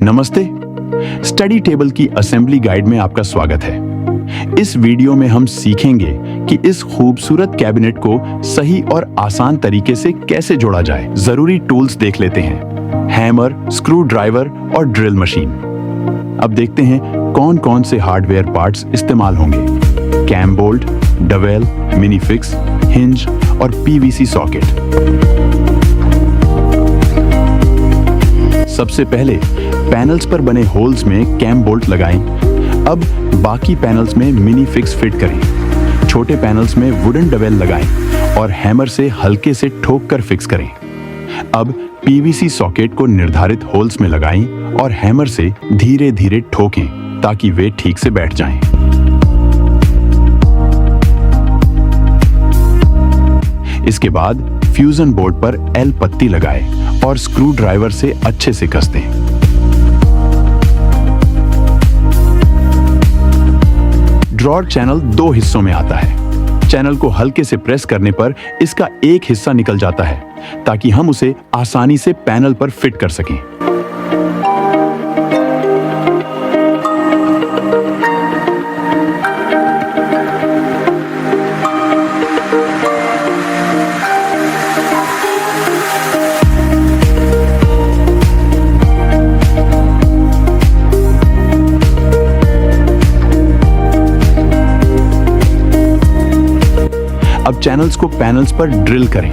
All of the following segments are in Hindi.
नमस्ते। स्टडी टेबल की असेंबली गाइड में आपका स्वागत है। इस वीडियो में हम सीखेंगे कि इस खूबसूरत कैबिनेट को सही और आसान तरीके से कैसे जोड़ा जाए। जरूरी टूल्स देख लेते हैं, हैमर, स्क्रू ड्राइवर और ड्रिल मशीन। अब देखते हैं कौन कौन से हार्डवेयर पार्ट्स इस्तेमाल होंगे। Cam bolt, dowel, mini fix, hinge और पीवीसी सॉकेट। सबसे पहले पैनल्स पर बने होल्स में कैम बोल्ट लगाएं। अब बाकी पैनल्स में मिनी फिक्स फिट करें। छोटे पैनल्स में वुडन डवेल लगाएं और हैमर से हल्के से ठोक कर फिक्स करें। अब पीवीसी सॉकेट को निर्धारित होल्स में लगाएं और हैमर से धीरे धीरे ठोकें ताकि वे ठीक से बैठ जाएं। इसके बाद फ्यूजन बोर्ड पर एल पत्ती लगाएं और स्क्रू ड्राइवर से अच्छे से कस दें। ड्रॉर चैनल दो हिस्सों में आता है। चैनल को हल्के से प्रेस करने पर इसका एक हिस्सा निकल जाता है ताकि हम उसे आसानी से पैनल पर फिट कर सकें। अब चैनल्स को पैनल्स पर ड्रिल करें।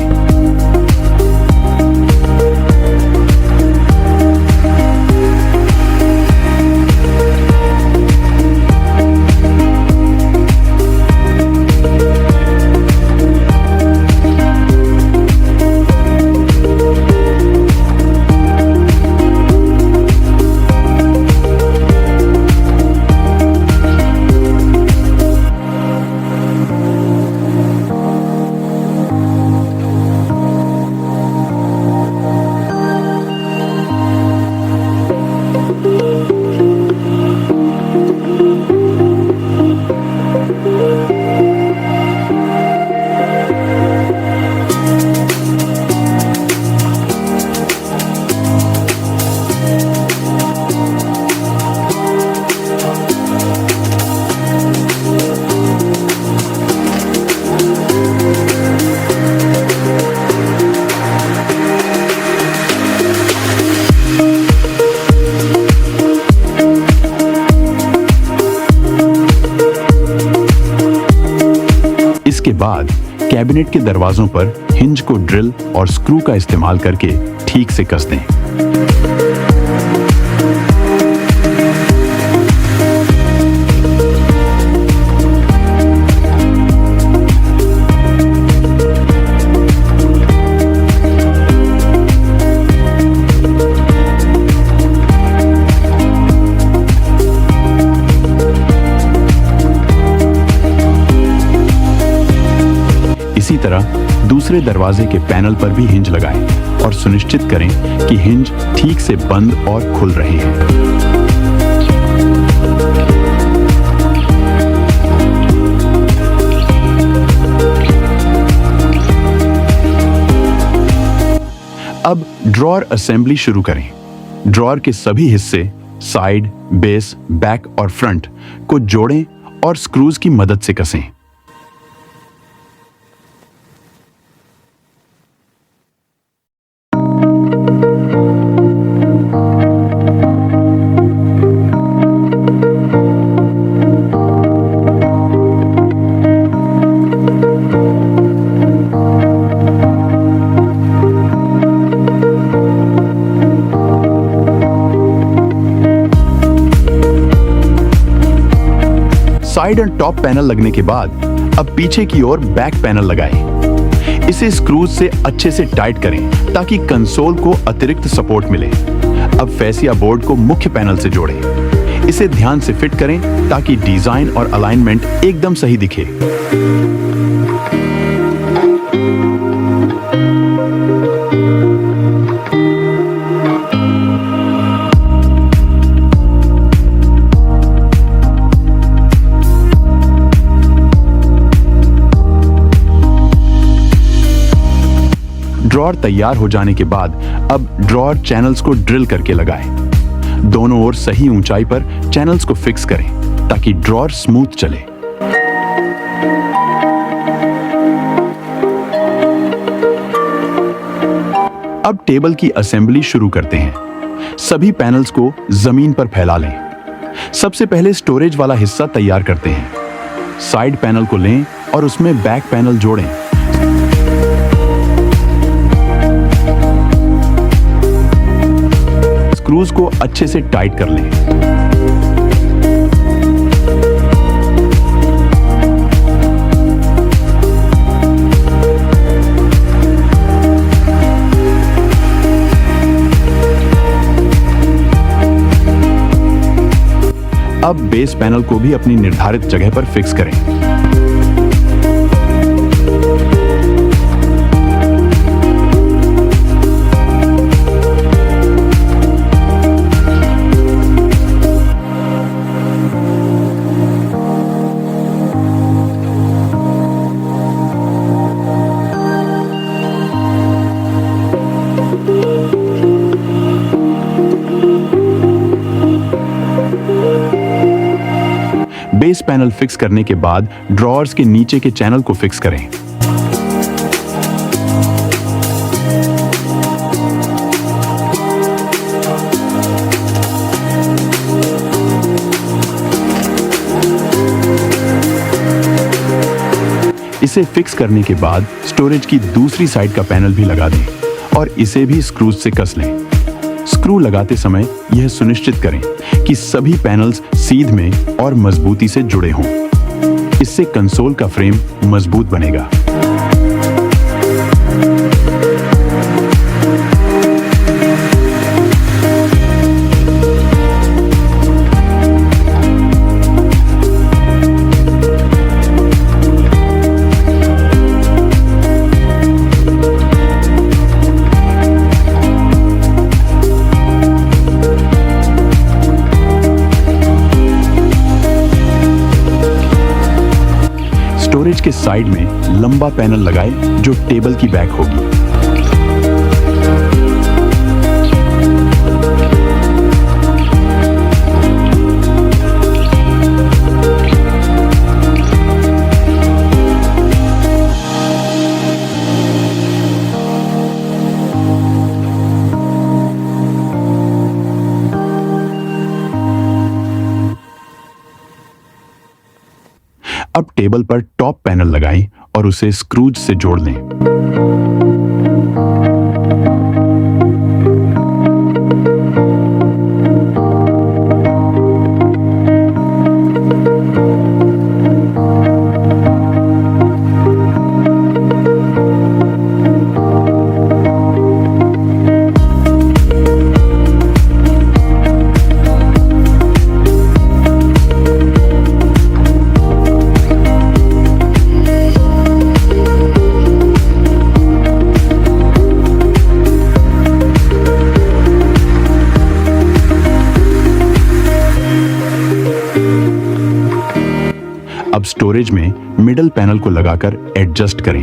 इसके बाद कैबिनेट के दरवाजों पर हिंज को ड्रिल और स्क्रू का इस्तेमाल करके ठीक से कस दें। इसी तरह दूसरे दरवाजे के पैनल पर भी हिंज लगाएं और सुनिश्चित करें कि हिंज ठीक से बंद और खुल रहे हैं। अब ड्रॉर असेंबली शुरू करें। ड्रॉर के सभी हिस्से साइड, बेस, बैक और फ्रंट को जोड़ें और स्क्रूज की मदद से कसें। साइड एंड टॉप पैनल लगने के बाद अब पीछे की ओर बैक पैनल लगाएं। इसे स्क्रूज से अच्छे से टाइट करें ताकि कंसोल को अतिरिक्त सपोर्ट मिले। अब फैसिया बोर्ड को मुख्य पैनल से जोड़ें। इसे ध्यान से फिट करें ताकि डिजाइन और अलाइनमेंट एकदम सही दिखे। ड्रॉर तैयार हो जाने के बाद अब ड्रॉर चैनल्स को ड्रिल करके लगाएं। दोनों ओर सही ऊंचाई पर चैनल्स को फिक्स करें ताकि ड्रॉअर स्मूथ चले। अब टेबल की असेंबली शुरू करते हैं। सभी पैनल्स को जमीन पर फैला लें। सबसे पहले स्टोरेज वाला हिस्सा तैयार करते हैं। साइड पैनल को लें और उसमें बैक पैनल जोड़ें। स्क्रूज को अच्छे से टाइट कर लें। अब बेस पैनल को भी अपनी निर्धारित जगह पर फिक्स करें। बेस पैनल फिक्स करने के बाद ड्रॉअर्स के नीचे के चैनल को फिक्स करें। इसे फिक्स करने के बाद स्टोरेज की दूसरी साइड का पैनल भी लगा दें और इसे भी स्क्रूज से कस लें। स्क्रू लगाते समय यह सुनिश्चित करें कि सभी पैनल्स सीध में और मजबूती से जुड़े हों। इससे कंसोल का फ्रेम मजबूत बनेगा। स्टोरेज के साइड में लंबा पैनल लगाएं जो टेबल की बैक होगी। अब टेबल पर टॉप पैनल लगाएं और उसे स्क्रूज से जोड़ लें। अब स्टोरेज में मिडल पैनल को लगाकर एडजस्ट करें।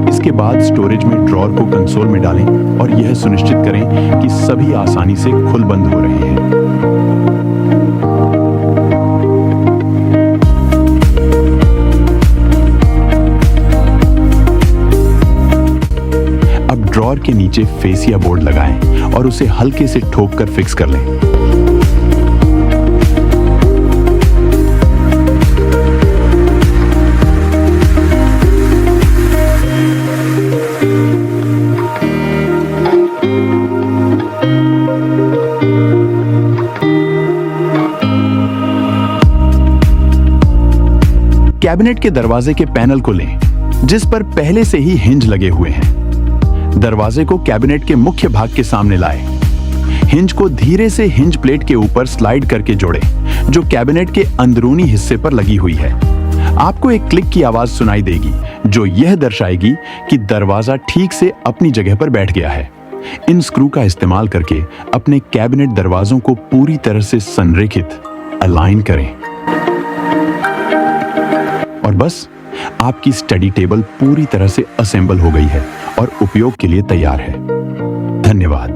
इसके बाद स्टोरेज में ड्रॉअर को कंसोल में डालें और यह सुनिश्चित करें कि सभी आसानी से खुल बंद हो रहे हैं। अब ड्रॉअर के नीचे फेसिया बोर्ड लगाएं और उसे हल्के से ठोक कर फिक्स कर लें। कैबिनेट के दरवाजे के पैनल को लें जिस पर पहले से ही हिंज लगे हुए हैं। दरवाजे को कैबिनेट के मुख्य भाग के सामने लाएं। हिंज को धीरे से हिंज प्लेट के ऊपर स्लाइड करके जोड़ें जो कैबिनेट के अंदरूनी हिस्से पर लगी हुई है। आपको एक क्लिक की आवाज सुनाई देगी जो यह दर्शाएगी कि दरवाजा ठीक से अपनी जगह पर बैठ गया है। इन स्क्रू का इस्तेमाल करके अपने कैबिनेट दरवाजों को पूरी तरह से संरेखित अलाइन करें और बस आपकी स्टडी टेबल पूरी तरह से असेंबल हो गई है और उपयोग के लिए तैयार है। धन्यवाद।